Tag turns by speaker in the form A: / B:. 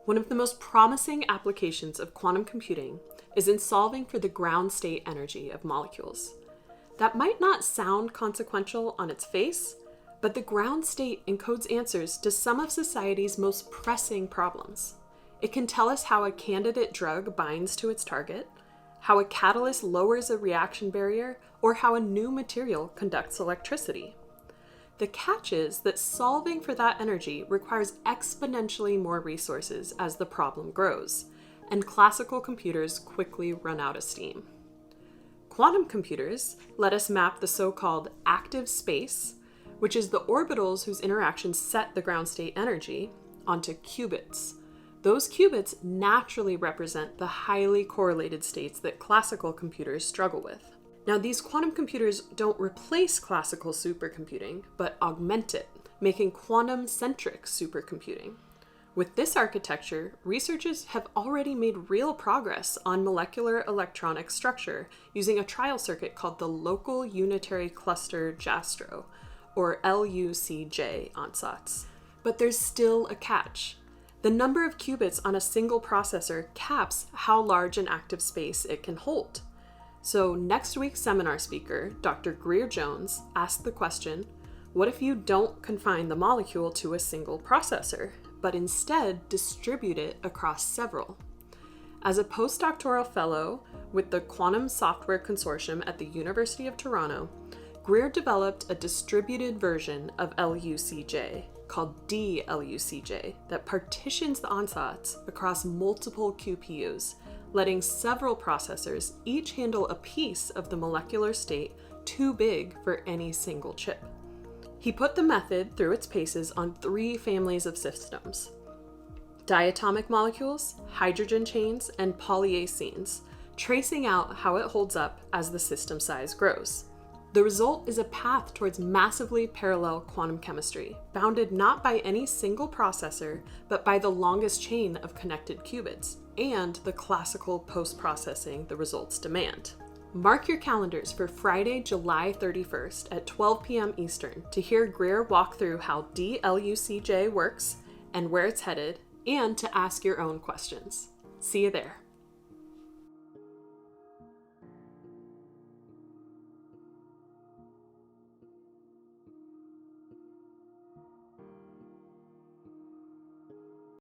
A: One of the most promising applications of quantum computing is in solving for the ground state energy of molecules. That might not sound consequential on its face, but the ground state encodes answers to some of society's most pressing problems. It can tell us how a candidate drug binds to its target, how a catalyst lowers a reaction barrier, or how a new material conducts electricity. The catch is that solving for that energy requires exponentially more resources as the problem grows, and classical computers quickly run out of steam. Quantum computers let us map the so-called active space, which is the orbitals whose interactions set the ground state energy, onto qubits. Those qubits naturally represent the highly correlated states that classical computers struggle with. Now, these quantum computers don't replace classical supercomputing, but augment it, making quantum-centric supercomputing. With this architecture, researchers have already made real progress on molecular electronic structure using a trial circuit called the Local Unitary Cluster Jastrow, or LUCJ Ansatz. But there's still a catch. The number of qubits on a single processor caps how large an active space it can hold. So next week's seminar speaker, Dr. Grier Jones, asked the question, what if you don't confine the molecule to a single processor, but instead distribute it across several? As a postdoctoral fellow with the Quantum Software Consortium at the University of Toronto, Grier developed a distributed version of LUCJ called DLUCJ that partitions the ansatz across multiple QPUs, letting several processors each handle a piece of the molecular state too big for any single chip. He put the method through its paces on 3 families of systems: diatomic molecules, hydrogen chains, and polyacenes, tracing out how it holds up as the system size grows. The result is a path towards massively parallel quantum chemistry, bounded not by any single processor, but by the longest chain of connected qubits, and the classical post-processing the results demand. Mark your calendars for Friday, July 31st at 12 p.m. Eastern to hear Grier walk through how DLUCJ works and where it's headed, and to ask your own questions. See you there.